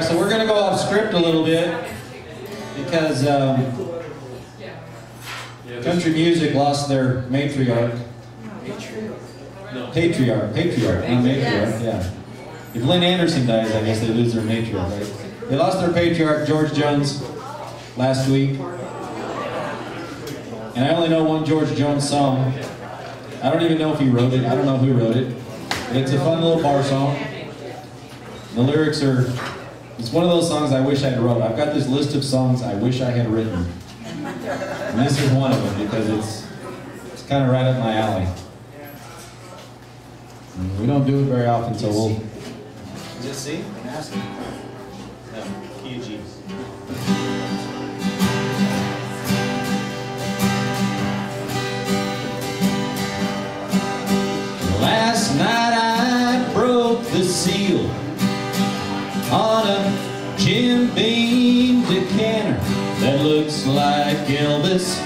So we're going to go off script a little bit because country music lost their matriarch. Patriarch, not matriarch, yeah. If Lynn Anderson dies, I guess they lose their matriarch, right? They lost their patriarch, George Jones, last week. And I only know one George Jones song. I don't even know if he wrote it. I don't know who wrote it. But it's a fun little bar song. The lyrics are... It's one of those songs I wish I had wrote. I've got this list of songs I wish I had written. And this is one of them because it's kind of right up my alley. And we don't do it very often, so we'll... Is it C? No, key of G. Last night I broke the seal on a Jim Beam decanter that looks like Elvis.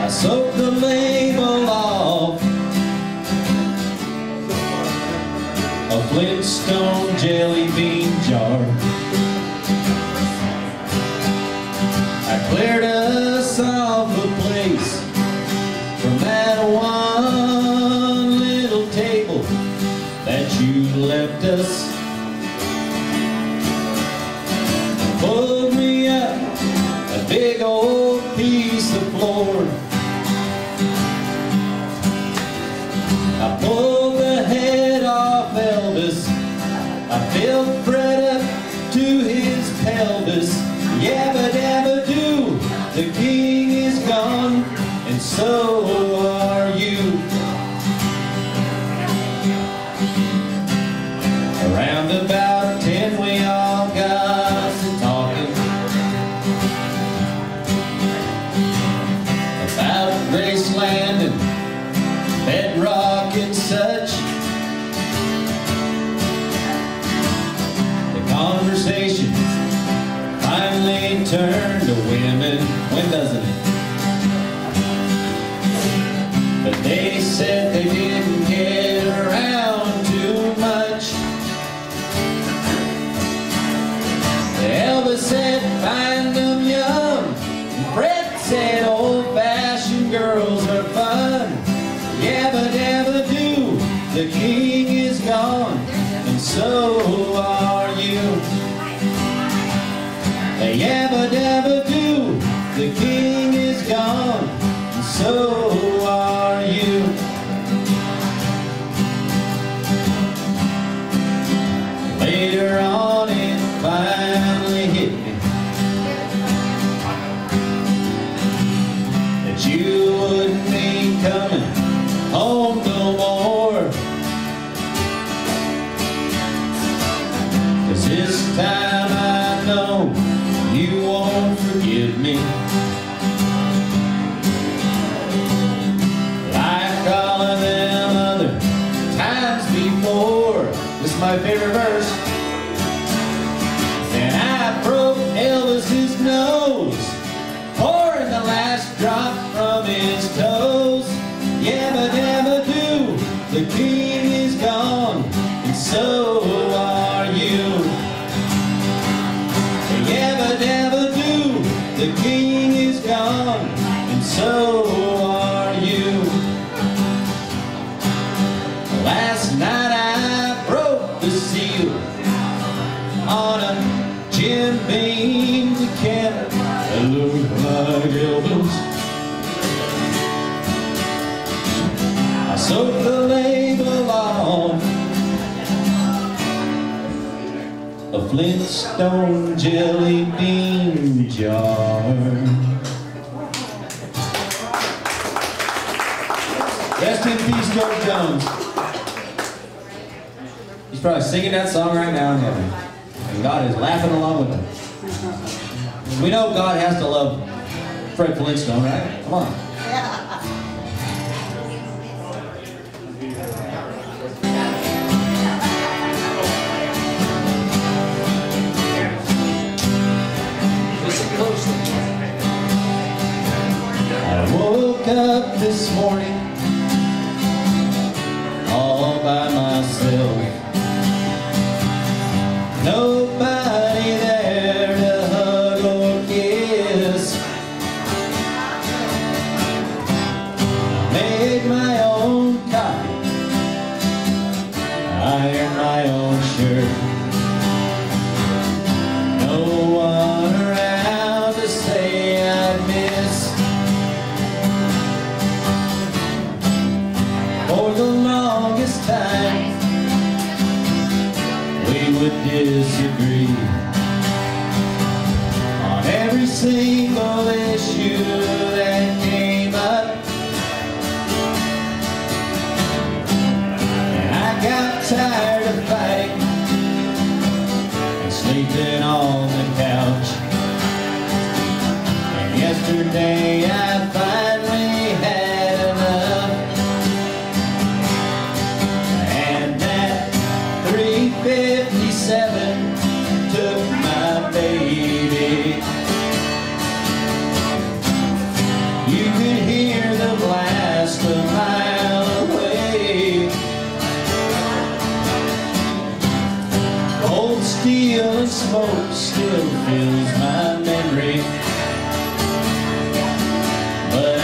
I soaked the label off a Flintstone jelly bean jar. I cleared us off a place from that one little table that you left us. Pulled me up a big old piece of floor. I pulled the head off Elvis. I filled Fred up to his pelvis. Yabba dabba doo, the king is gone, and so are you. Around about 10 we all got to talking about Graceland and bedrock and such. The conversation finally turned to women. When doesn't it? But they said they didn't get around too much. Elvis said find them young, and Fred said old-fashioned girls are fun. Yabba dabba doo, the king is gone, and so are you. Yabba dabba doo, the king is gone, and so are you. Later on it finally hit me that you wouldn't be coming home no more. 'Cause this time I know you won't forgive me, like all of them other times before. This is my favorite verse. And I broke Elvis's nose, pouring the last drop from his toes. Yabba dabba doo, the king is gone, and so are you. Yabba dabba doo, the king is gone, and so are you. took the label on a Flintstone jelly bean jar. Rest in peace, George Jones. He's probably singing that song right now in heaven. And God is laughing along with him. We know God has to love Fred Flintstone, right? Come on. I woke up this morning all by myself. Nobody there to hug or kiss. Made my own coffee, ironed my own shirt. No one around to say I'd miss. For the longest time we would disagree on every single issue that came up. And I got tired of fighting and sleeping on the couch. And yesterday I finally had enough. And that 357 took my baby. You could hear the blast a mile away. Cold steel and smoke still fills my memory. But I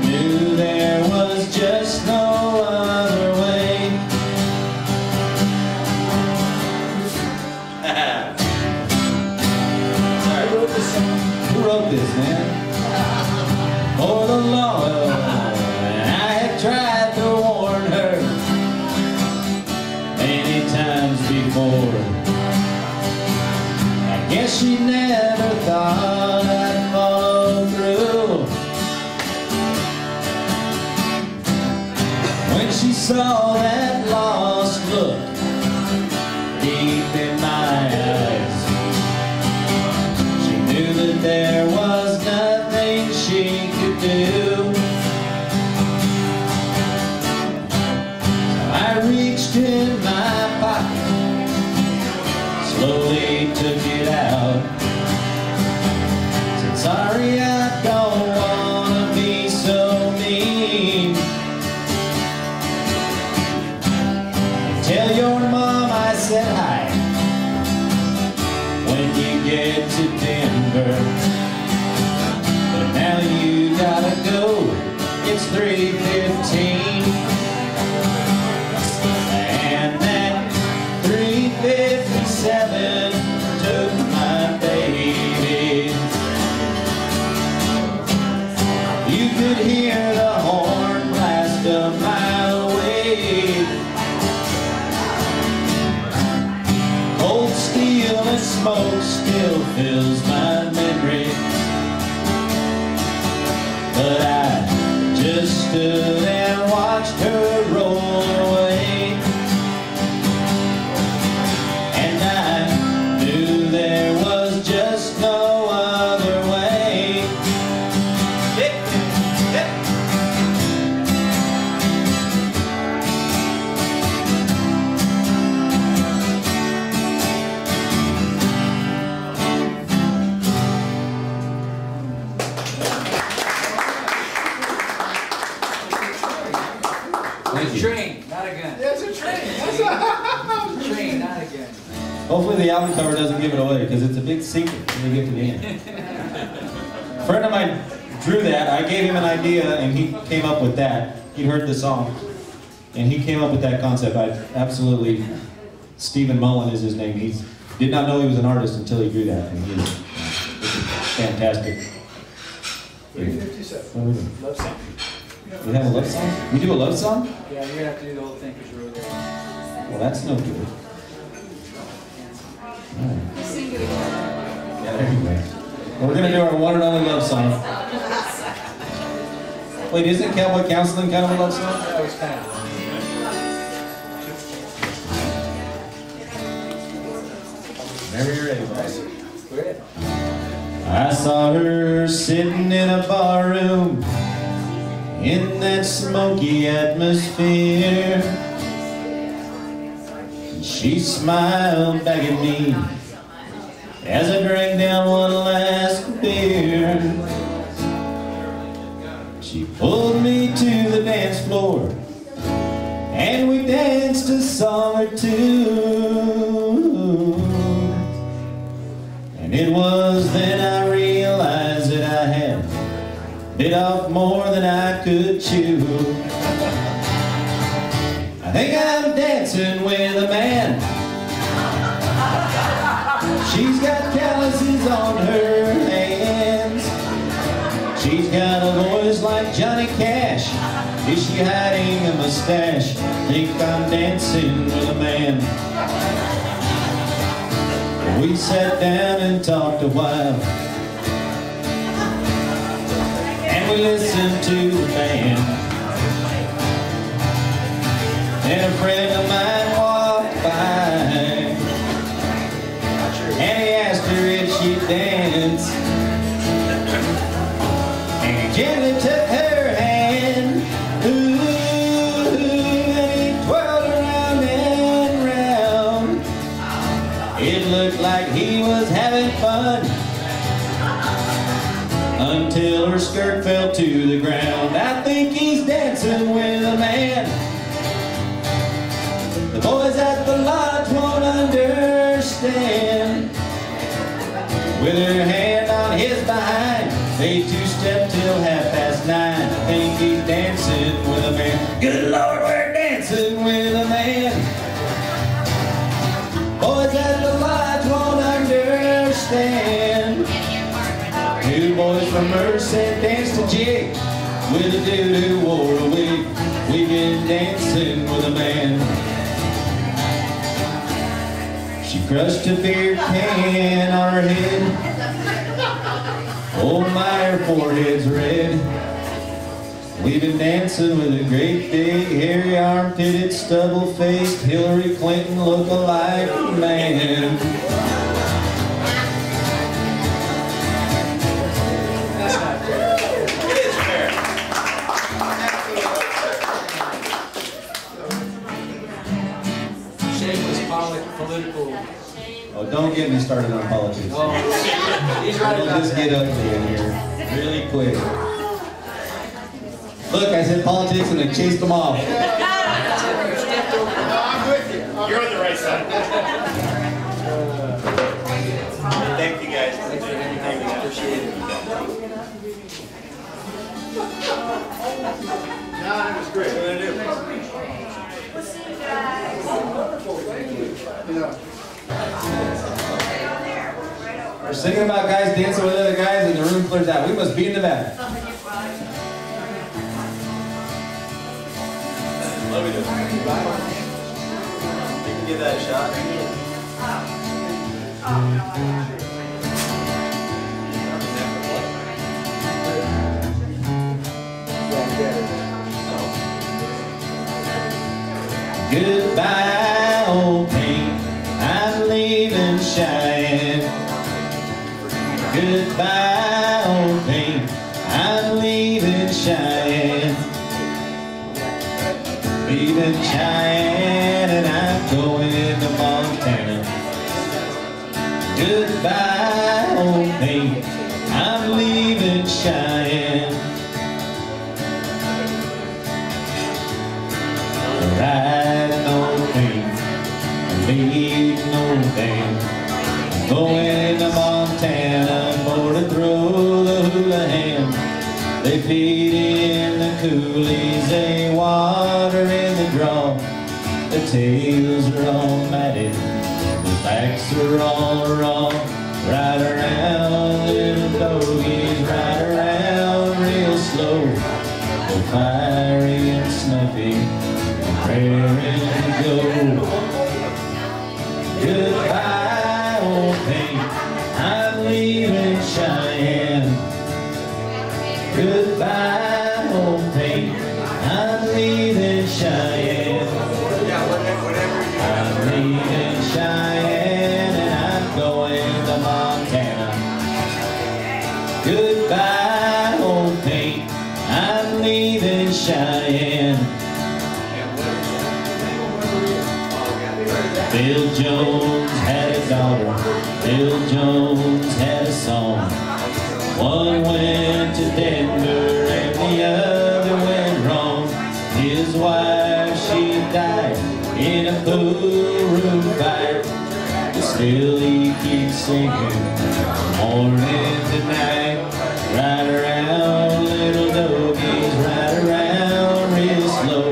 knew there was just no other way. Who wrote this, man? For the Lord, and I had tried to warn her many times before. I guess she never thought I'd follow through. When she saw that lost look deep in my eyes, that there was nothing she could do. So I reached in my pocket, slowly took it out, said, sorry, I don't wanna be so mean. Tell your mom I said hi when you get to Denver. But now you gotta go, it's 3:15. And that 357 took my baby. You could hear the horn blast a mile away. Cold steel and smoke still fills my memory. But I just stood and watched her roll away. And I knew there was just no other way. Train, not again. Yeah, it's a train. That's Train, not again. Hopefully the album cover doesn't give it away, because it's a big secret when we get to the end. A friend of mine drew that. I gave him an idea, and he came up with that. He heard the song, and he came up with that concept. Stephen Mullen is his name. He did not know he was an artist until he drew that, and he's fantastic. 357. Love song. We have a love song? We do a love song? Yeah, you're gonna have to do the whole thing because you were there. Well, that's no good. Right. Yeah, there you go. We're gonna do our one and only love song. Wait, isn't Cowboy Counseling kind of a love song? That was kind of. Whenever you're ready, guys. Go ahead. I saw her sitting in a bar room in that smoky atmosphere. She smiled back at me as I drank down one last beer. She pulled me to the dance floor and we danced a song or two. And it was then I realized that I had bit off more than I could chew. I think I'm dancing with a man. She's got calluses on her hands. She's got a voice like Johnny Cash. Is she hiding a mustache? Think I'm dancing with a man. We sat down and talked a while, and we listened to the band. And a friend of mine walked by, and he asked her if she'd dance. And he gently took her hand, ooh, and he twirled around and round. It looked like he was having fun until her skirt fell to the ground. I think he's dancing with a man. The boys at the lodge won't understand. With her hand on his behind, they two-step till 9:30. I think he's dancing with a man. Good Lord, we're dancing with a man. Boys at the lodge won't understand. Two boys from Merced danced a jig with a dude who wore a wig. We've been dancing with a man. She crushed a beer can on her head. Oh my, her forehead's red. We've been dancing with a great big, hairy, arm-pitted, stubble-faced Hillary Clinton look-alike man. Political. Oh, don't get me started on politics. Oh, he's right It'll about just that. get ugly in here really quick. Look, I said politics and they chased them off. No, I'm with you. You're on the right side. Thank you guys. Thanks for everything. Appreciate it. No, it was great. What did I do? We're singing about guys dancing with other guys and the room clears out. We must be in the back. Love you. You can give that a shot. Goodbye, old paint. I'm leaving Cheyenne. Goodbye, old paint. I'm leaving Cheyenne. Leaving Cheyenne and I'm going to Montana. Goodbye, old paint. I'm leaving Cheyenne. Riding on paint, leading on paint. Going to Montana for to throw the hula hand. They feed in the coolies, they water in the draw. The tails are all matted, the backs are all raw. Ride around, little doggies, ride around real slow. They're fiery and snuffy, raring to go. Goodbye, old paint, I'm leaving Cheyenne. Goodbye, old paint, I'm leaving Cheyenne. I'm leaving Cheyenne and I'm going to Montana. Goodbye, old paint, I'm leaving Cheyenne. Bill Jones had a daughter, Bill Jones had a son. One went to Denver and the other went wrong. His wife, she died in a pool room fight. But still he keeps singing morning to night. Ride around, little doggies, ride around real slow.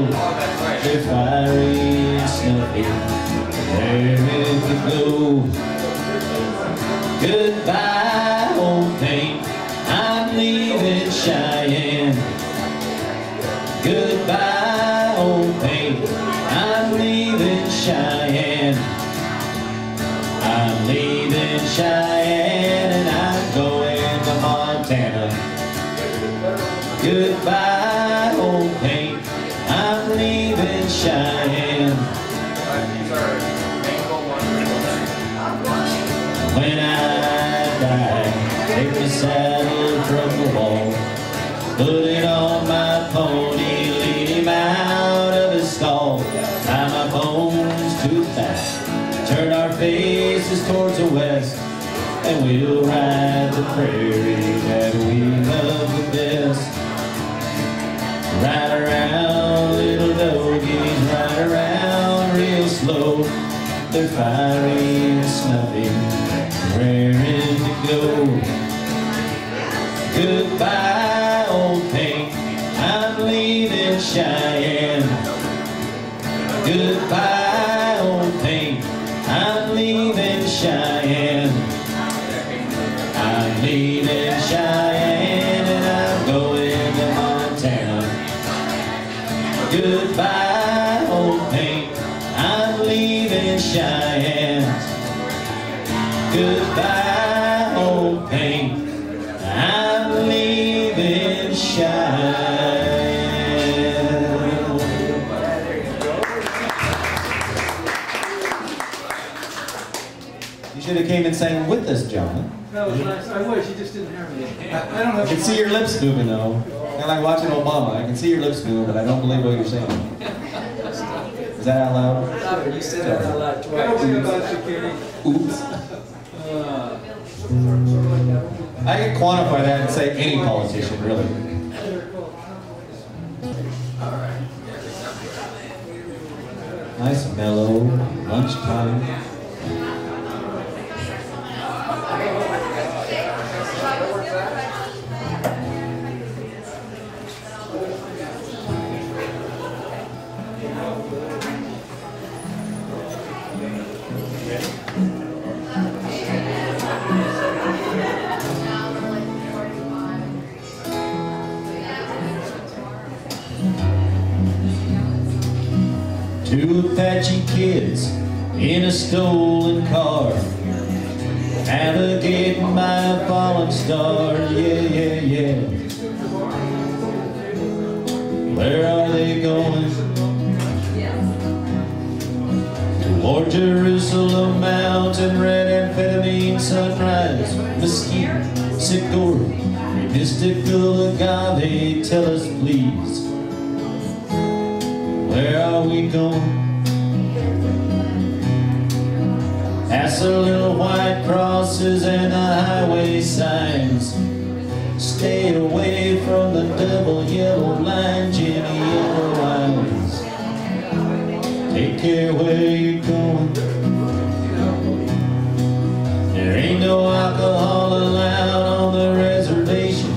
They're fiery and snuffy, they're ready to go. Goodbye, old paint, I'm leaving Cheyenne. Goodbye, old paint, I'm leaving Cheyenne. I'm leaving Cheyenne and I'm going to Montana. Goodbye, old paint, I'm leaving Cheyenne. When I die, take the saddle from the wall, put it on my pony, lead him out of his stall, tie my bones to the back, turn our faces towards the west, and we'll ride the prairie that we love the best. Ride around, little doggies, ride around real slow. They're fiery and snuffy, raring to go. Goodbye, old paint, I'm leaving Cheyenne. Goodbye, old paint, I'm leaving Cheyenne. I'm leaving Cheyenne and I'm going to Montana. Goodbye, old paint, I'm leaving Cheyenne. Goodbye, old paint, I'm leaving Cheyenne. You should have came and sang with us, John. That was nice. I wish, you just didn't hear me. I don't have I can see your lips moving though. Kind of like watching Obama. I can see your lips moving, but I don't believe what you're saying. Is that out loud? You said that out loud twice. I don't think about security. Oops. I can quantify that and say any politician, really. Nice mellow lunchtime. Two Apache kids in a stolen car, navigating by a falling star, yeah, yeah, yeah. Where are they going? Toward Jerusalem mountain, red amphetamine sunrise, mesquite, Segura, mystical agave, tell us please. Where are we going? Past the little white crosses and the highway signs. Stay away from the double yellow line, Jenny Yellow Eyes. Take care where you're going. There ain't no alcohol allowed on the reservation.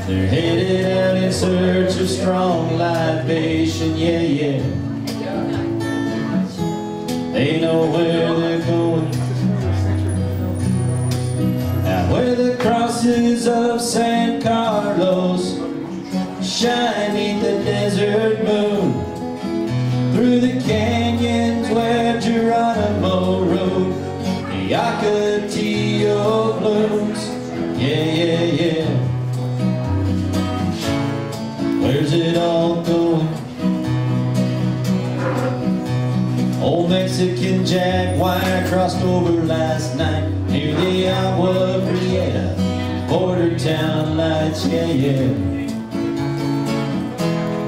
They're headed out in search of strong libation, yeah, yeah. They know where they're going. Now where the crosses of San Carlos, shine 'neath the desert moon, through the canyons where Geronimo rode, the Ocotillo blooms. Yeah, yeah, yeah. Where's it all going? Old Mexican jaguar crossed over last night near the Agua Prieta border town lights. Yeah, yeah.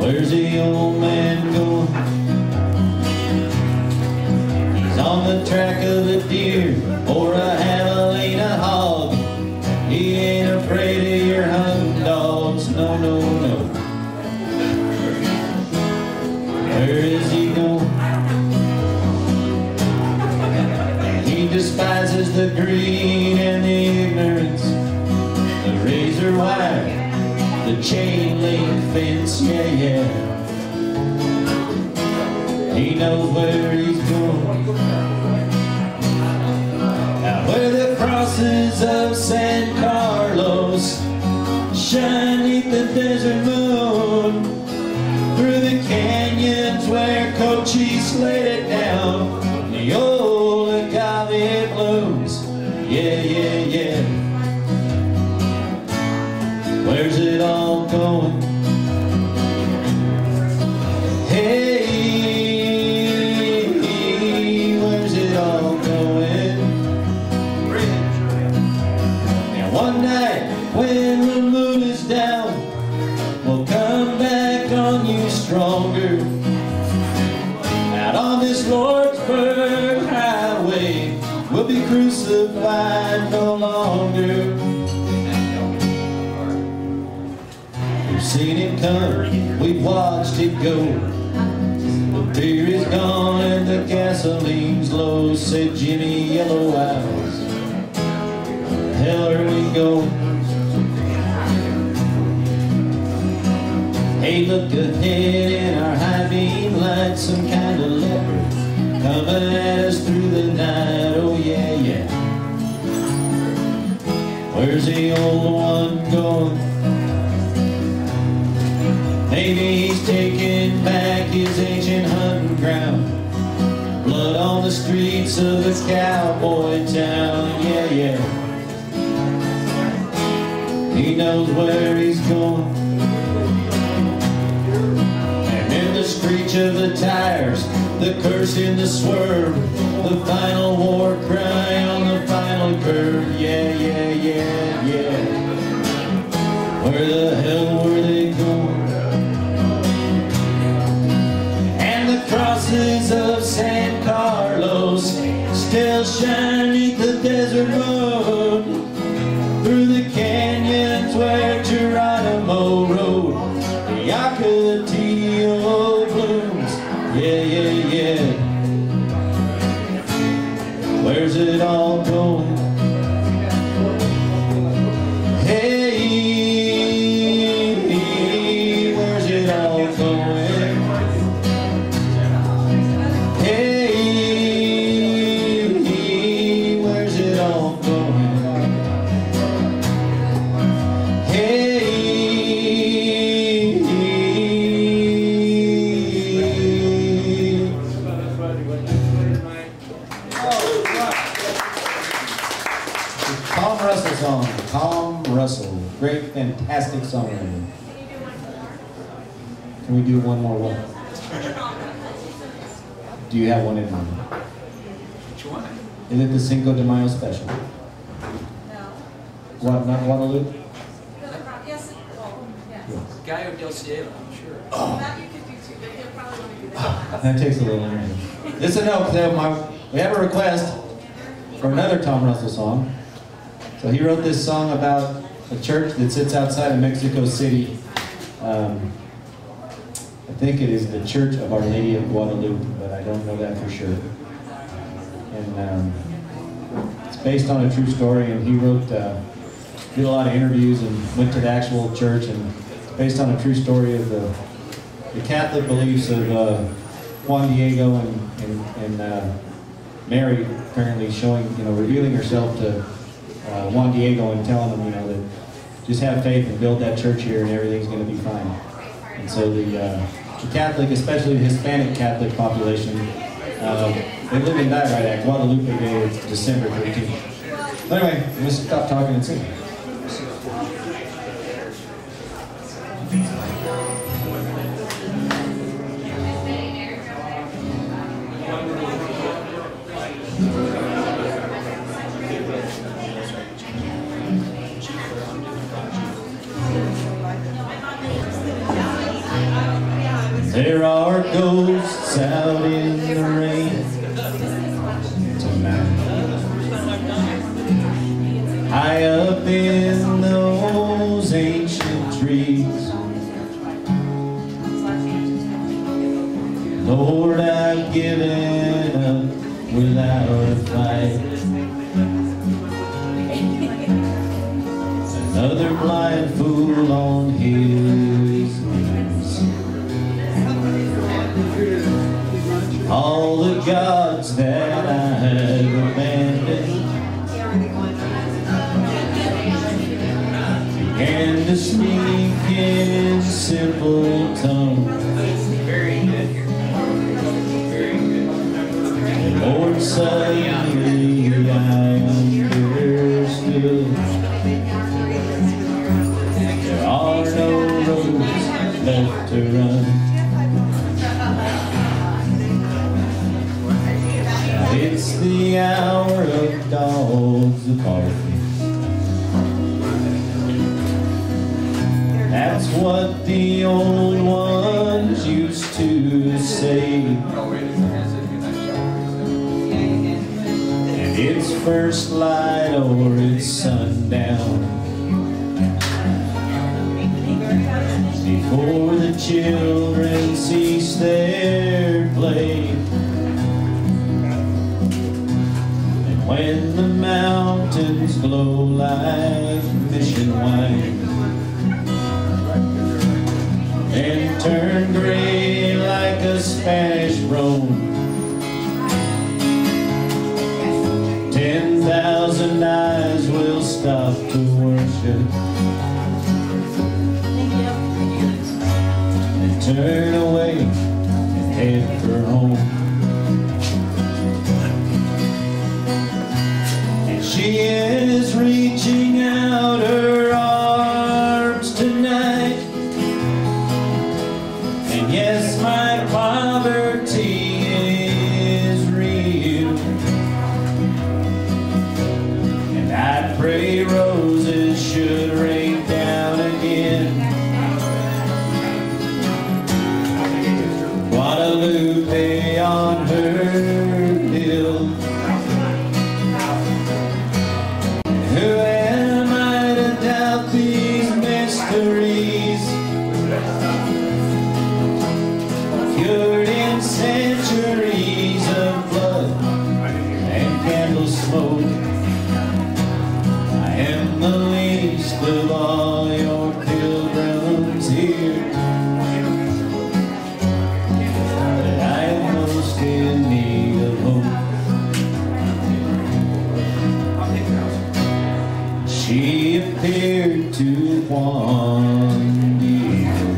Where's the old man going? He's on the track of a deer or a javelina hog. He ain't afraid of your hunting dogs, no, no, no. Where is he going? He despises the greed and the ignorance, the razor wire, the chain link fence, yeah, yeah. He knows where he's going. Now where the crosses of San Carlos shine 'neath the desert moon, through the canyons where Cochise laid it down, the old agave blooms, yeah, yeah, yeah. Where's it all going? Hey, where's it all going? Now one night when the moon is down, we'll come back on you stronger, out on this Lordsburg highway. We'll be crucified no longer. We've seen it come, we've watched it go. The beer is gone and the gasoline's low, said Jimmy Yellow Eyes. Hell are we going? Hey, look ahead in our high beam lights, some kind of leopard coming at us through the night, oh yeah, yeah. Where's the old one going? Maybe he's taking back his ancient hunting ground, blood on the streets of the cowboy town, yeah, yeah. He knows where he's going. The screech of the tires, the curse in the swerve, the final war cry on the final curve, yeah, yeah, yeah, yeah. Where the hell were they going? And the crosses of San Carlos still shine 'neath the desert moon, through the canyons where Geronimo rode, the Ocotillo blooms, yeah, yeah, yeah. Where's it all going? Hey, where's it all going? Hey, where's it all going? Hey. Song, Tom Russell, great, fantastic songwriter. Can we do one more one? Do you have one in mind? Which one? Is it the Cinco de Mayo special? No. What, not Guadalupe? Yes, well, yes. Gallo del Cielo, I'm sure. That you could do too, but he'll probably want to do that. That takes a little energy. Listen up, we have a request for another Tom Russell song. So he wrote this song about a church that sits outside of Mexico City. I think it is the Church of Our Lady of Guadalupe, but I don't know that for sure. And it's based on a true story, and he wrote, did a lot of interviews and went to the actual church, and it's based on a true story of the Catholic beliefs of Juan Diego and Mary apparently showing, revealing herself to Juan Diego and telling him, that just have faith and build that church here and everything's going to be fine. So the Catholic, especially the Hispanic Catholic population, they live and die right at Guadalupe Day, December 13th. But anyway, let's stop talking and sing. There are ghosts out in the rain tonight, high up in those ancient trees. Lord, I've given up without a fight. Another blind fool on his knees. All the gods that I have abandoned began to speak in simple tongues. Very good here. Very good. And Lord, suddenly I understood there are no roads left to run. It's the hour of dogs barking. That's what the old ones used to say. And it's first light or it's sundown, before the children cease their play. When the mountains glow like mission wine and turn gray like a Spanish Rome, 10,000 eyes will stop to worship and turn away and head for home. She is reaching out her arms tonight, and yes, my poverty is real, and I pray roses should rain down again. Guadalupe on her hill. Who am I to doubt these mysteries, cured in centuries of blood and candle smoke? I am the least of all your pilgrims here, but I am most in need of hope. She appeared to Juan Diego.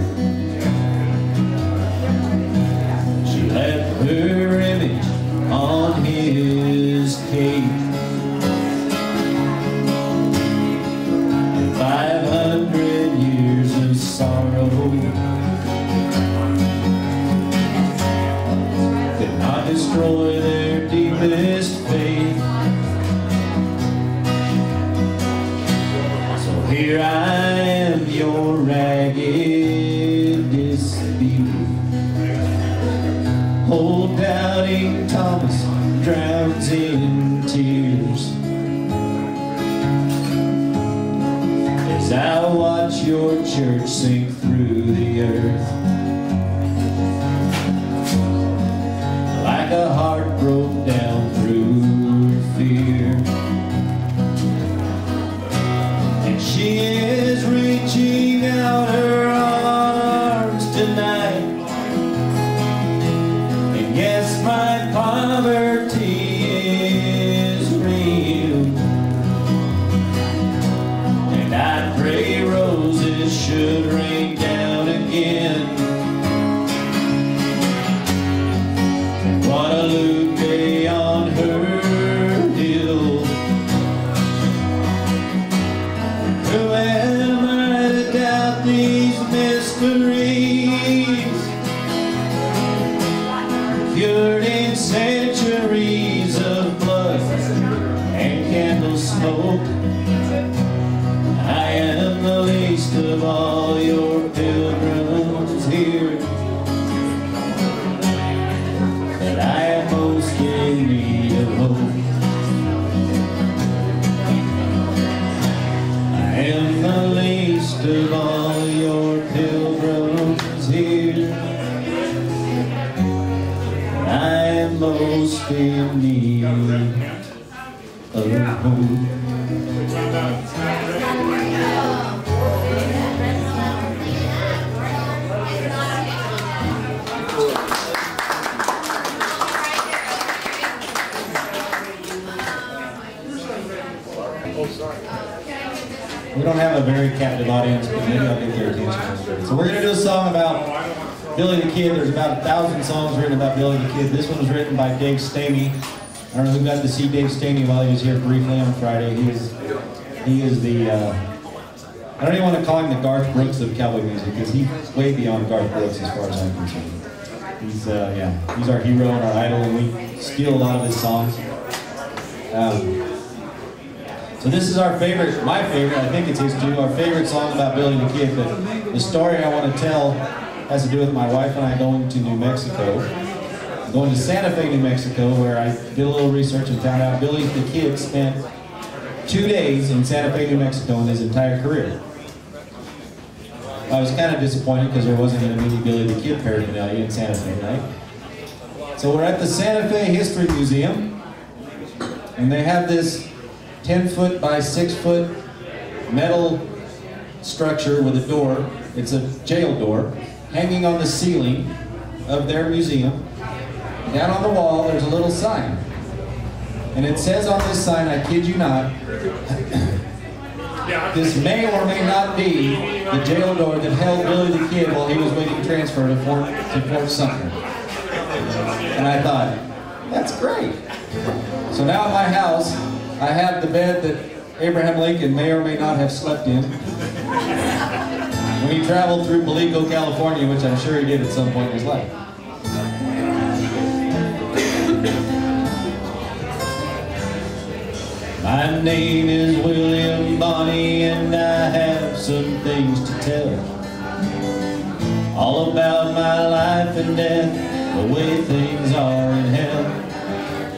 She left her image on his cake, and 500 years of sorrow could not destroy their deepest faith. Here I am, your ragged disbelief. Old doubting Thomas drowns in tears as I watch your church sink through the earth like a heart broke down through here. I am most in need of home. We don't have a very captive audience, but maybe I'll get their attention. So we're going to do a song about Billy the Kid. There's about 1,000 songs written about Billy the Kid. This one was written by Dave Stamey. I don't know who got to see Dave Stamey while he was here briefly on Friday. He is the, I don't even want to call him the Garth Brooks of cowboy music, because he's way beyond Garth Brooks as far as I'm concerned. He's our hero and our idol, and we steal a lot of his songs. So this is our favorite, my favorite, I think it's his too, our favorite song about Billy the Kid. But the story I want to tell has to do with my wife and I going to New Mexico. Going to Santa Fe, New Mexico, where I did a little research and found out Billy the Kid spent 2 days in Santa Fe, New Mexico in his entire career. I was kind of disappointed because there wasn't going to be any Billy the Kid paraphernalia in Santa Fe, right? So we're at the Santa Fe History Museum, and they have this 10-foot by 6-foot metal structure with a door. It's a jail door hanging on the ceiling of their museum. Down on the wall there's a little sign, and it says on this sign, I kid you not, this may or may not be the jail door that held Billy the Kid while he was waiting transfer to Fort Sumter. And I thought, that's great. So now at my house I have the bed that Abraham Lincoln may or may not have slept in when he traveled through Palico, California, which I'm sure he did at some point in his life. My name is William Bonney, and I have some things to tell. All about my life and death, the way things are in hell,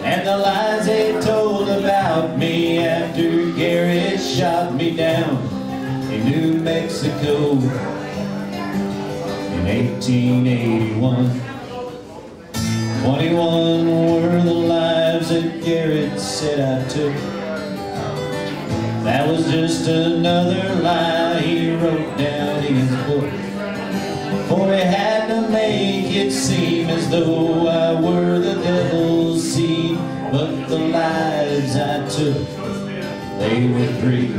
and the lies they told about me after Garrett shot me down in New Mexico in 1881. 21 were the lives that Garrett said I took. That was just another lie he wrote down in his book. For he had to make it seem as though I were the devil's seed. But the lives I took, they were 3.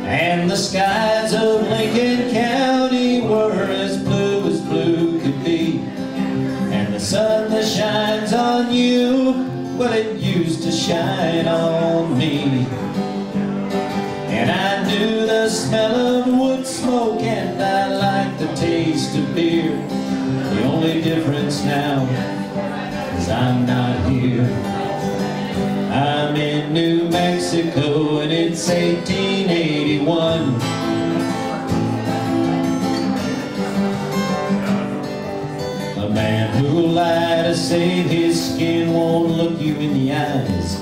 And the skies of Lincoln County were as blue could be. And the sun that shines on you, well, it used to shine on me. And I knew the smell of wood smoke, and I liked the taste of beer. The only difference now is I'm not here. I'm in New Mexico, and it's 1881. A man who'll lie to save his skin won't look you in the eyes.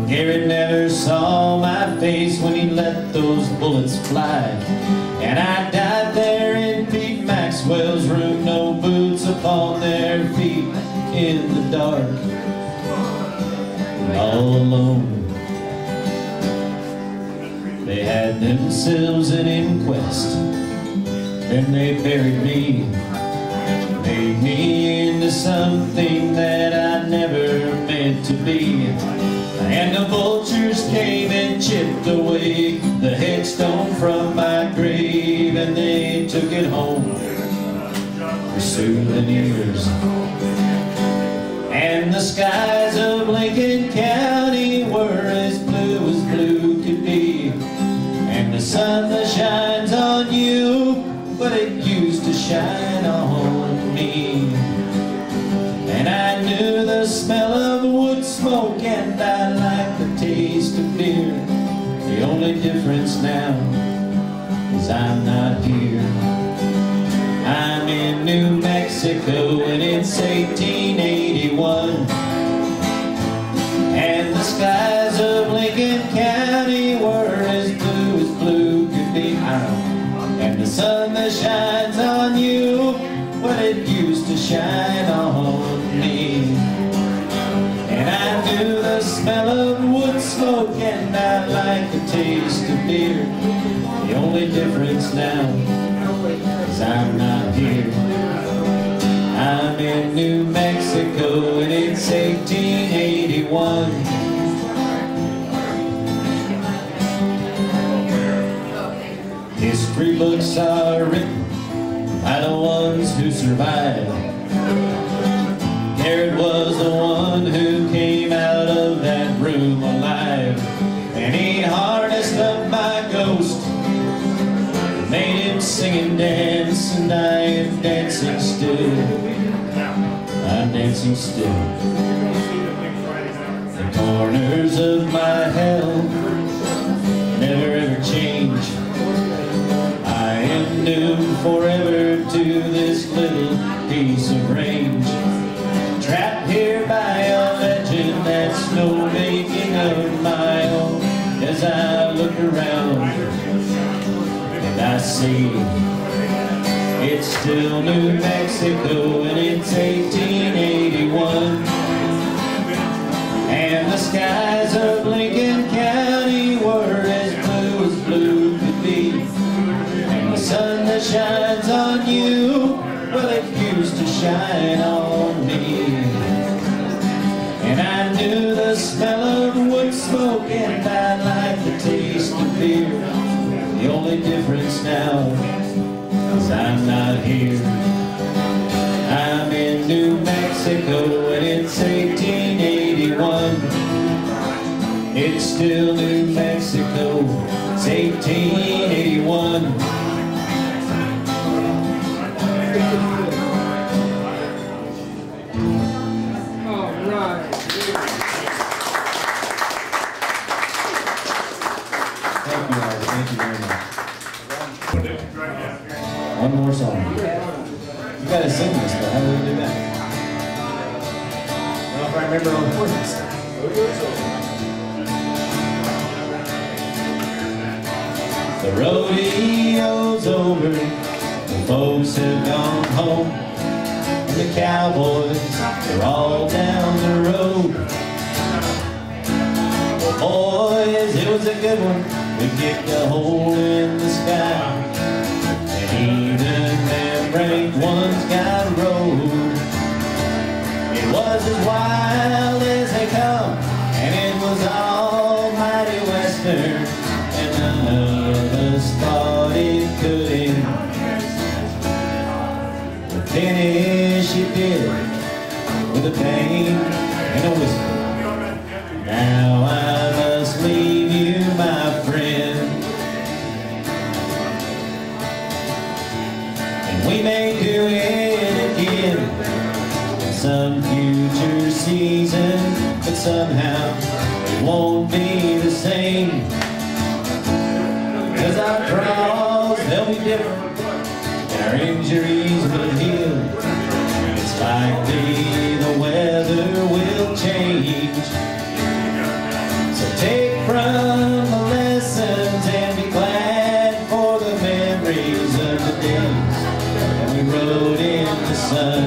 Garrett never saw my face when he let those bullets fly. And I died there in Pete Maxwell's room, no boots upon their feet, in the dark, all alone. They had themselves an inquest, then they buried me, made me into something that I never meant to be. And the vultures came and chipped away the headstone from my grave, and they took it home for souvenirs. And the skies of Lincoln County were as blue could be. And the sun that shines on you, but it used to shine on me. And I knew the smell of wood smoke, and I liked the taste of beer. The only difference now is I'm not here. I'm in New Mexico, and it's 1881. And the skies of Lincoln County were as blue could be. And the sun sun that shines on you, well, it used to shine on me. And I knew the smell of wood smoke, and I liked the taste of beer. The only difference now is I'm not here. I'm in New Mexico and it's 1881. History books are written by the ones who survived. Garrett was the one who came out of that room alive, and he harnessed up my ghost, made him sing and dance, and I am dancing still. I'm dancing still. The corners of my hell never ever change. I am doomed forever to this little piece of range, trapped here by a legend that's no making of my own. As I look around and I see it's still New Mexico and it's 1881, and the skies of Lincoln County were as blue could be. And the sun that shines on you, well, it used to shine on me. And I knew the smell of wood smoke, and I liked the taste of beer. The only difference now is I'm not here. I'm in New Mexico and it's 1881. It's still New Mexico, it's 1881. Thank you, guys. Thank you very much. One more song. You gotta sing this, though. How do we do that? I don't know if I remember all the words. The rodeo's over, the folks have gone home, and the Cowboys are all down the road. Well, boys, it was a good one. We kicked a hole in the sky, and even them ranked ones got rode. It was as wild as they come, and it was almighty western, and none of us thought it could end. The finish it did with a bang and a whistle. Now I must leave you, my friend, and we may do it again in some future season, but somehow it won't be the same. 'Cause our draws, they'll be different, and our injuries will heal. It's likely the weather will change. So take from the lessons and be glad for the memories of the days that we rode in the sun.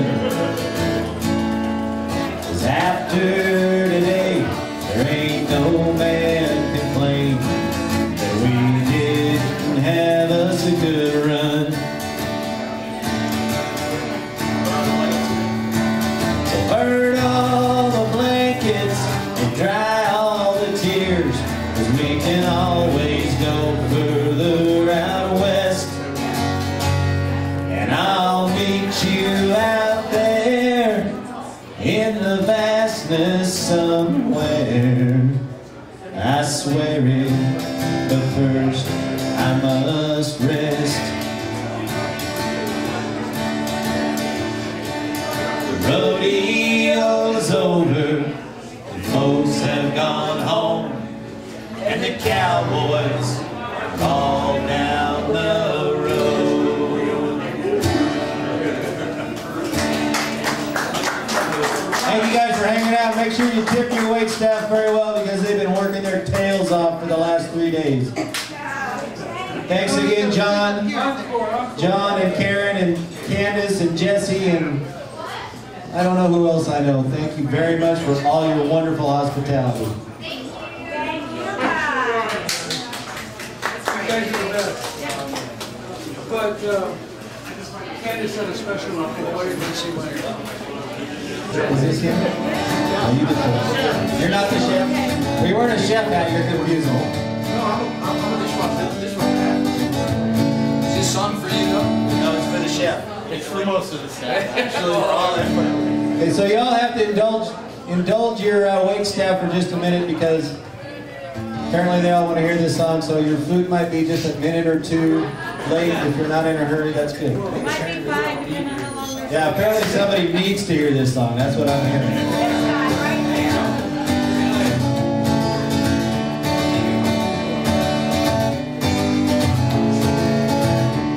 'Cause after today, there ain't no man complain that we didn't have us a good run. So burn all the blankets and dry all the tears, 'cause we can always go further out west. And I'll meet you out there in the vastness somewhere. I swear it, but first I must rest. The rodeo's over, the folks have gone home, and the Cowboys are all down the road. Thank you guys for hanging out. Make sure you tip your wait staff very well, because they've been working their tails off for the last 3 days. Thanks again, John. John and Karen and Candace and Jesse and I don't know who else I know. Thank you very much for all your wonderful hospitality. You guys are the best. But Candace had a special one for what you're going to see later. Is this him? Oh, you the chef. You're not the chef? Well, you weren't a chef hat, you're confusing me. No, I'm this one. Is this song for you, though? No, it's for the chef. It's for most of the staff. Actually, we're all there for it. Okay, so y'all have to indulge your wait staff for just a minute because apparently they all want to hear this song, so your food might be just a minute or two late. If you're not in a hurry, that's good. Might be fine, depending on how long we're. Yeah, apparently somebody needs to hear this song. That's what I'm hearing. This guy right there.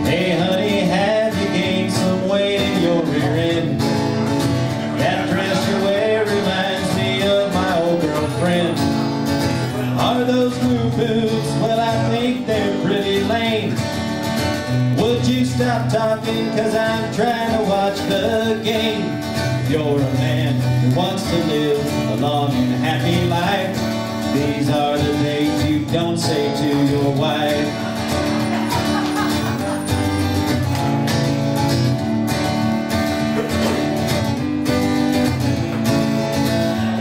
Hey honey, have you gained some weight in your rear end? That dress you wear reminds me of my old girlfriend. Are those blue boots? Well, I think they're pretty lame. Would you stop talking, cause I'm trying to watch the game. You're a man who wants to live a long and happy life. These are the things you don't say to your wife.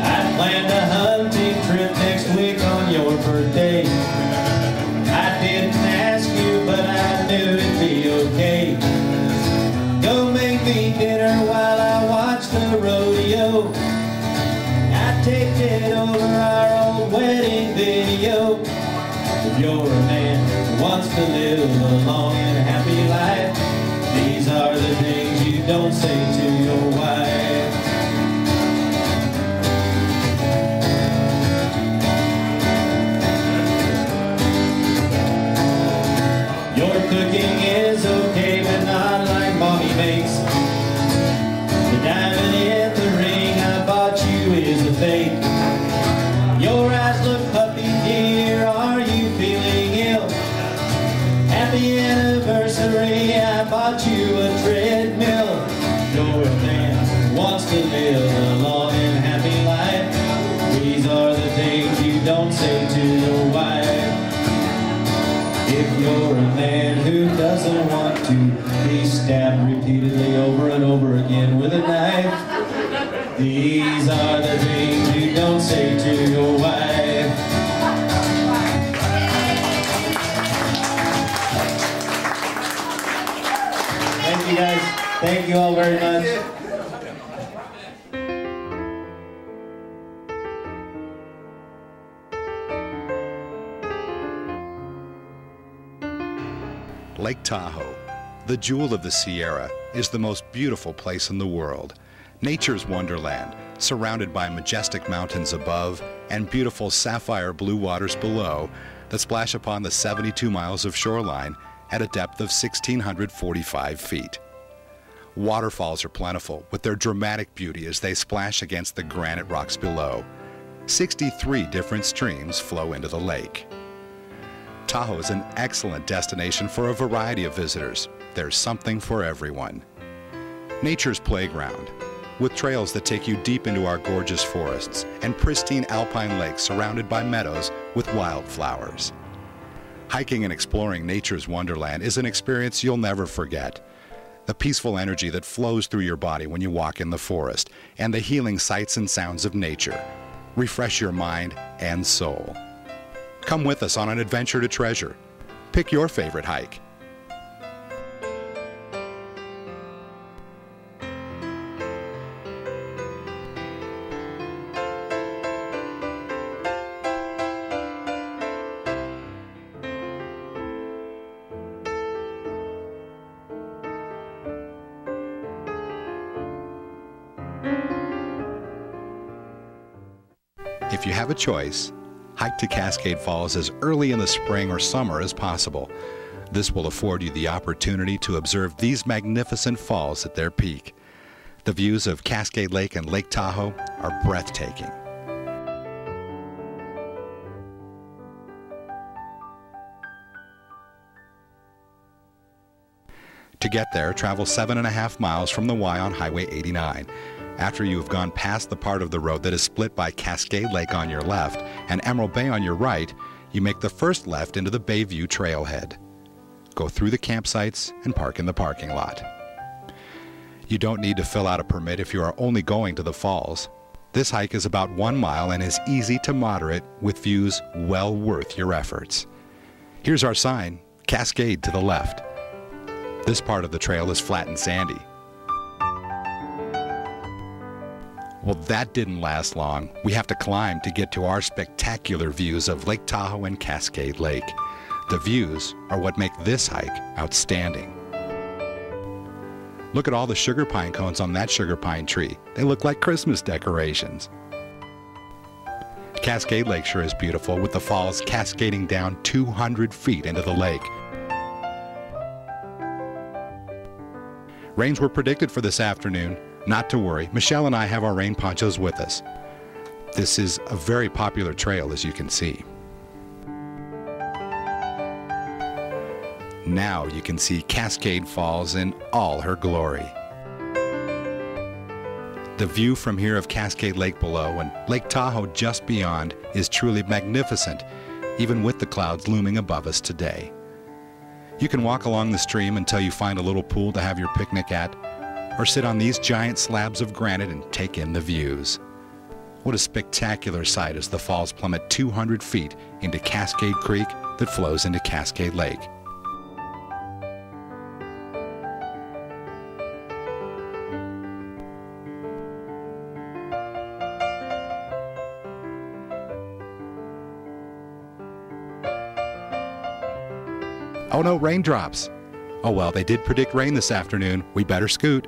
I planned a hunting trip next week on your birthday. I didn't ask you, but I knew it'd be okay. Go make me dinner while I watch the rodeo. I taped it over our old wedding video. If you're a man who wants to live a long and happy life, these are the things you don't say to your wife. Your cooking is okay, but not like mommy makes. The diamond in the ring I bought you is a fake. Your eyes look puppy dear, are you feeling ill? Happy anniversary, I bought you a treadmill. You're a man who wants to live a long and happy life. These are the things you don't say to your wife. If you're a man who doesn't want to be stabbed repeatedly over and over again with a knife, these are the things you don't say to your wife. Thank you guys. Thank you all very much. Lake Tahoe, the jewel of the Sierra, is the most beautiful place in the world. Nature's wonderland, surrounded by majestic mountains above and beautiful sapphire blue waters below that splash upon the 72 miles of shoreline at a depth of 1,645 feet. Waterfalls are plentiful with their dramatic beauty as they splash against the granite rocks below. 63 different streams flow into the lake. Tahoe is an excellent destination for a variety of visitors. There's something for everyone. Nature's playground, with trails that take you deep into our gorgeous forests and pristine alpine lakes surrounded by meadows with wildflowers. Hiking and exploring nature's wonderland is an experience you'll never forget. The peaceful energy that flows through your body when you walk in the forest and the healing sights and sounds of nature refresh your mind and soul. Come with us on an adventure to treasure. Pick your favorite hike. If you have a choice, hike to Cascade Falls as early in the spring or summer as possible. This will afford you the opportunity to observe these magnificent falls at their peak. The views of Cascade Lake and Lake Tahoe are breathtaking. To get there, travel 7.5 miles from the Y on Highway 89. After you have gone past the part of the road that is split by Cascade Lake on your left and Emerald Bay on your right, you make the first left into the Bayview Trailhead. Go through the campsites and park in the parking lot. You don't need to fill out a permit if you are only going to the falls. This hike is about 1 mile and is easy to moderate with views well worth your efforts. Here's our sign, Cascade to the left. This part of the trail is flat and sandy. Well, that didn't last long. We have to climb to get to our spectacular views of Lake Tahoe and Cascade Lake. The views are what make this hike outstanding. Look at all the sugar pine cones on that sugar pine tree. They look like Christmas decorations. Cascade Lake sure is beautiful, with the falls cascading down 200 feet into the lake. Rains were predicted for this afternoon. Not to worry, Michelle and I have our rain ponchos with us. This is a very popular trail, as you can see. Now you can see Cascade Falls in all her glory. The view from here of Cascade Lake below and Lake Tahoe just beyond is truly magnificent, even with the clouds looming above us today. You can walk along the stream until you find a little pool to have your picnic at, or sit on these giant slabs of granite and take in the views. What a spectacular sight as the falls plummet 200 feet into Cascade Creek that flows into Cascade Lake. Oh no, raindrops. Oh well, they did predict rain this afternoon. We better scoot.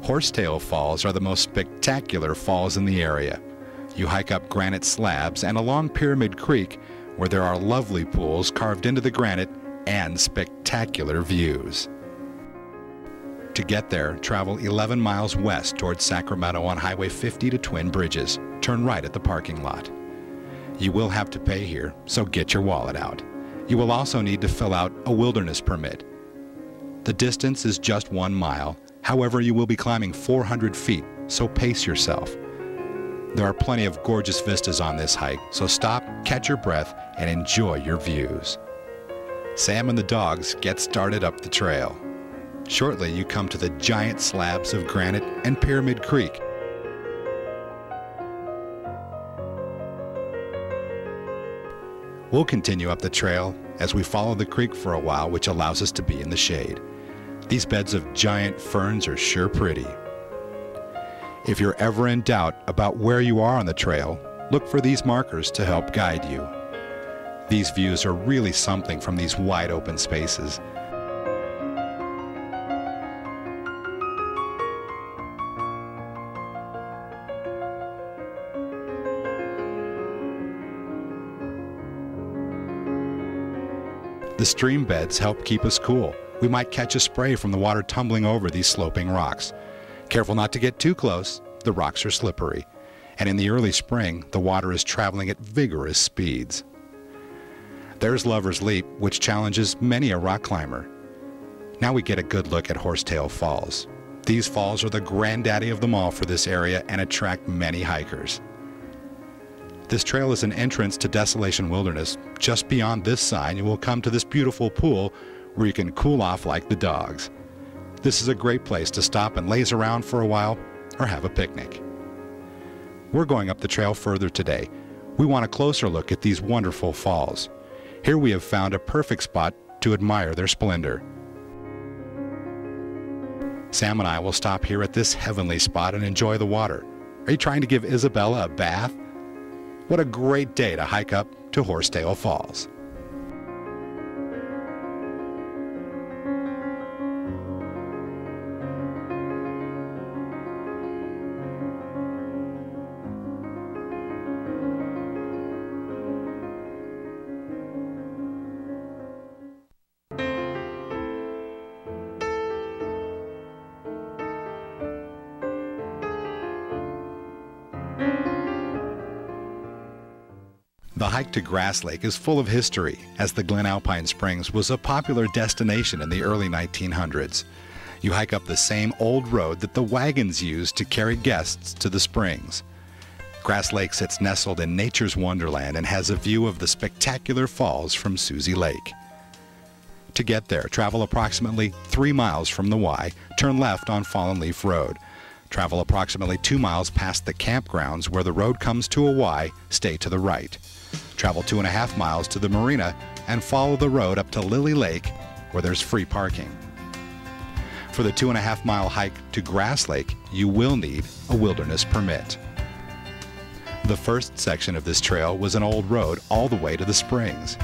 Horsetail Falls are the most spectacular falls in the area. You hike up granite slabs and along Pyramid Creek, where there are lovely pools carved into the granite and spectacular views. To get there, travel 11 miles west towards Sacramento on Highway 50 to Twin Bridges. Turn right at the parking lot. You will have to pay here, so get your wallet out. You will also need to fill out a wilderness permit. The distance is just 1 mile. However, you will be climbing 400 feet, so pace yourself. There are plenty of gorgeous vistas on this hike, so stop, catch your breath, and enjoy your views. Sam and the dogs get started up the trail. Shortly, you come to the giant slabs of granite and Pyramid Creek. We'll continue up the trail as we follow the creek for a while, which allows us to be in the shade. These beds of giant ferns are sure pretty. If you're ever in doubt about where you are on the trail, look for these markers to help guide you. These views are really something from these wide open spaces. The stream beds help keep us cool. We might catch a spray from the water tumbling over these sloping rocks. Careful not to get too close, the rocks are slippery. And in the early spring, the water is traveling at vigorous speeds. There's Lover's Leap, which challenges many a rock climber. Now we get a good look at Horsetail Falls. These falls are the granddaddy of them all for this area and attract many hikers. This trail is an entrance to Desolation Wilderness. Just beyond this sign, you will come to this beautiful pool where you can cool off like the dogs. This is a great place to stop and laze around for a while or have a picnic. We're going up the trail further today. We want a closer look at these wonderful falls. Here we have found a perfect spot to admire their splendor. Sam and I will stop here at this heavenly spot and enjoy the water. Are you trying to give Isabella a bath? What a great day to hike up to Horsetail Falls. The hike to Grass Lake is full of history, as the Glen Alpine Springs was a popular destination in the early 1900s. You hike up the same old road that the wagons used to carry guests to the springs. Grass Lake sits nestled in nature's wonderland and has a view of the spectacular falls from Susie Lake. To get there, travel approximately 3 miles from the Y, turn left on Fallen Leaf Road. Travel approximately 2 miles past the campgrounds where the road comes to a Y, stay to the right. Travel 2.5 miles to the marina and follow the road up to Lily Lake where there's free parking. For the 2.5-mile hike to Grass Lake, you will need a wilderness permit. The first section of this trail was an old road all the way to the springs.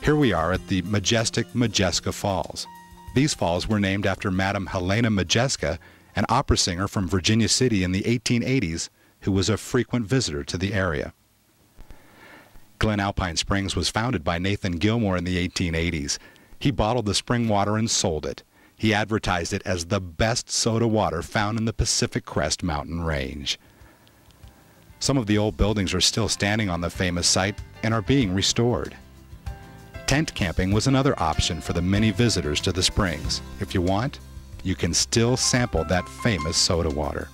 Here we are at the majestic Modjeska Falls. These falls were named after Madame Helena Modjeska, an opera singer from Virginia City in the 1880s who was a frequent visitor to the area. Glen Alpine Springs was founded by Nathan Gilmore in the 1880s. He bottled the spring water and sold it. He advertised it as the best soda water found in the Pacific Crest Mountain Range. Some of the old buildings are still standing on the famous site and are being restored. Tent camping was another option for the many visitors to the springs. If you want, you can still sample that famous soda water.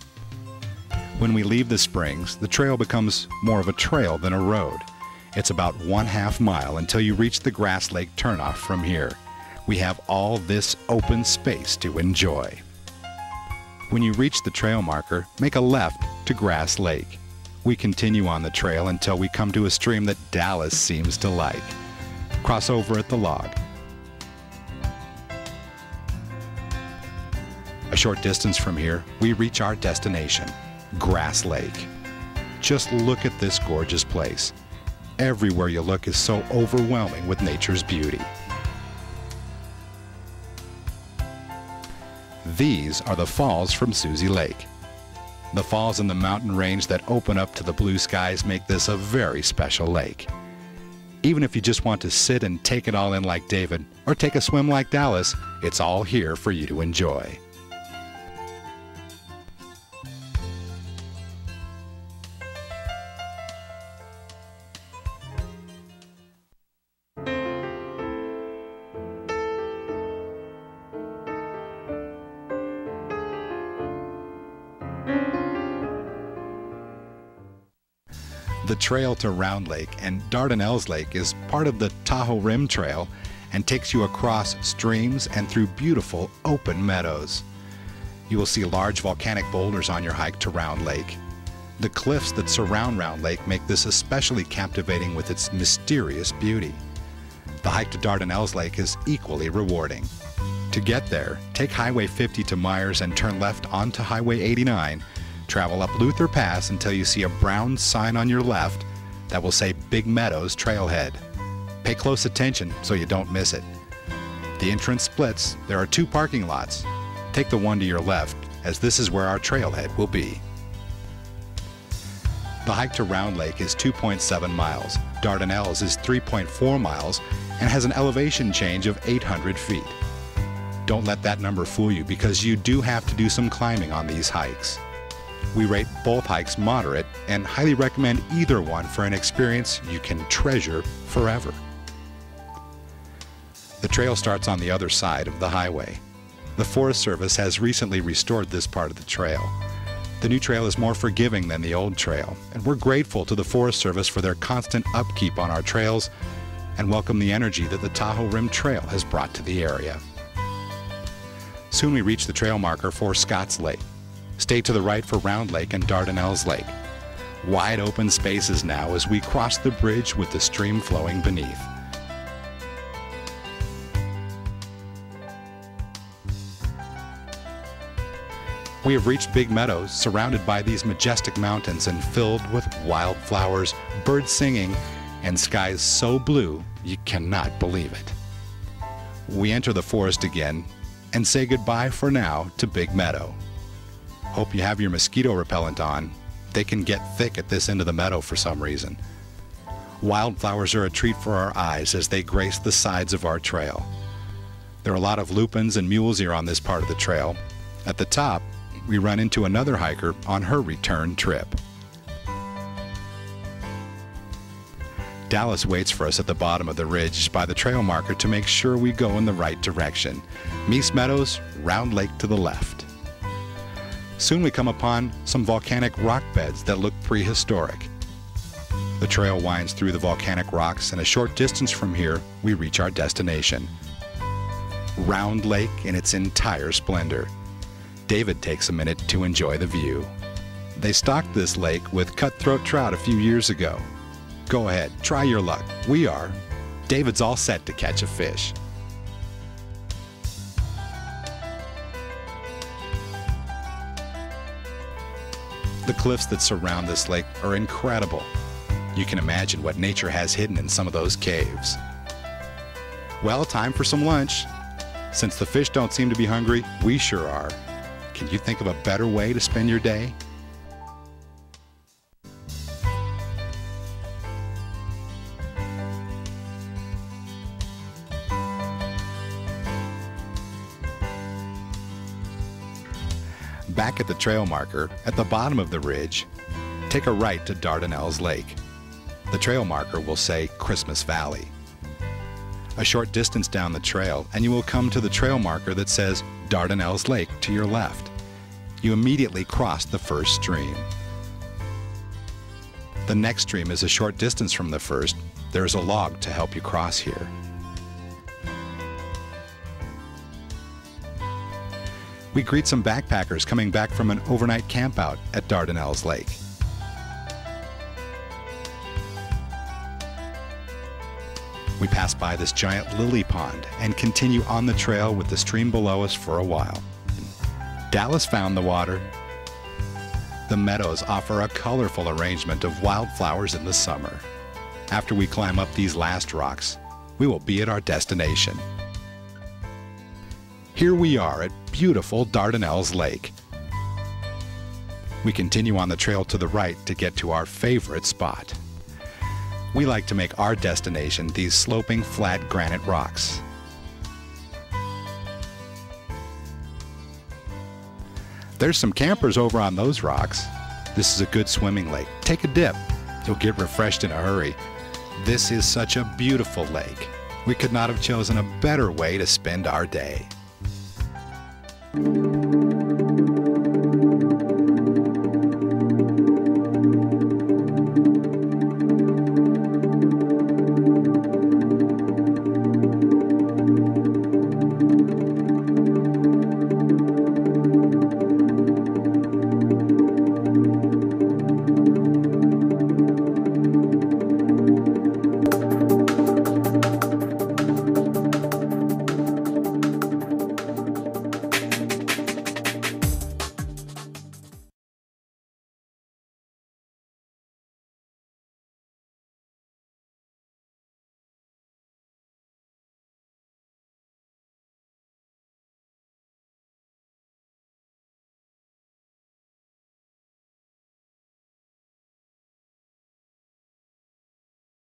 When we leave the springs, the trail becomes more of a trail than a road. It's about 1/2 mile until you reach the Grass Lake turnoff from here. We have all this open space to enjoy. When you reach the trail marker, make a left to Grass Lake. We continue on the trail until we come to a stream that Dallas seems to like. Cross over at the log. A short distance from here, we reach our destination, Grass Lake. Just look at this gorgeous place. Everywhere you look is so overwhelming with nature's beauty. These are the falls from Susie Lake. The falls in the mountain range that open up to the blue skies make this a very special lake. Even if you just want to sit and take it all in like David, or take a swim like Dallas, it's all here for you to enjoy. The trail to Round Lake and Dardanelles Lake is part of the Tahoe Rim Trail and takes you across streams and through beautiful open meadows. You will see large volcanic boulders on your hike to Round Lake. The cliffs that surround Round Lake make this especially captivating with its mysterious beauty. The hike to Dardanelles Lake is equally rewarding. To get there, take Highway 50 to Myers and turn left onto Highway 89. Travel up Luther Pass until you see a brown sign on your left that will say Big Meadows Trailhead. Pay close attention so you don't miss it. The entrance splits. There are 2 parking lots. Take the one to your left, as this is where our trailhead will be. The hike to Round Lake is 2.7 miles. Dardanelles is 3.4 miles and has an elevation change of 800 feet. Don't let that number fool you, because you do have to do some climbing on these hikes. We rate both hikes moderate and highly recommend either one for an experience you can treasure forever. The trail starts on the other side of the highway. The Forest Service has recently restored this part of the trail. The new trail is more forgiving than the old trail, and we're grateful to the Forest Service for their constant upkeep on our trails and welcome the energy that the Tahoe Rim Trail has brought to the area. Soon we reach the trail marker for Scotts Lake. Stay to the right for Round Lake and Dardanelles Lake. Wide open spaces now as we cross the bridge with the stream flowing beneath. We have reached Big Meadows, surrounded by these majestic mountains and filled with wildflowers, birds singing, and skies so blue you cannot believe it. We enter the forest again and say goodbye for now to Big Meadow. Hope you have your mosquito repellent on. They can get thick at this end of the meadow for some reason. Wildflowers are a treat for our eyes as they grace the sides of our trail. There are a lot of lupins and mules here on this part of the trail. At the top, we run into another hiker on her return trip. Dallas waits for us at the bottom of the ridge by the trail marker to make sure we go in the right direction. Meese Meadows, Round Lake to the left. Soon we come upon some volcanic rock beds that look prehistoric. The trail winds through the volcanic rocks, and a short distance from here, we reach our destination. Round Lake in its entire splendor. David takes a minute to enjoy the view. They stocked this lake with cutthroat trout a few years ago. Go ahead, try your luck. We are. David's all set to catch a fish. The cliffs that surround this lake are incredible. You can imagine what nature has hidden in some of those caves. Well, time for some lunch. Since the fish don't seem to be hungry, we sure are. Can you think of a better way to spend your day? Back at the trail marker, at the bottom of the ridge, take a right to Dardanelles Lake. The trail marker will say Christmas Valley. A short distance down the trail, and you will come to the trail marker that says Dardanelles Lake to your left. You immediately cross the first stream. The next stream is a short distance from the first. There is a log to help you cross here. We greet some backpackers coming back from an overnight campout at Dardanelles Lake. We pass by this giant lily pond and continue on the trail with the stream below us for a while. Dallas found the water. The meadows offer a colorful arrangement of wildflowers in the summer. After we climb up these last rocks, we will be at our destination. Here we are at beautiful Dardanelles Lake. We continue on the trail to the right to get to our favorite spot. We like to make our destination these sloping flat granite rocks. There's some campers over on those rocks. This is a good swimming lake. Take a dip. You'll get refreshed in a hurry. This is such a beautiful lake. We could not have chosen a better way to spend our day.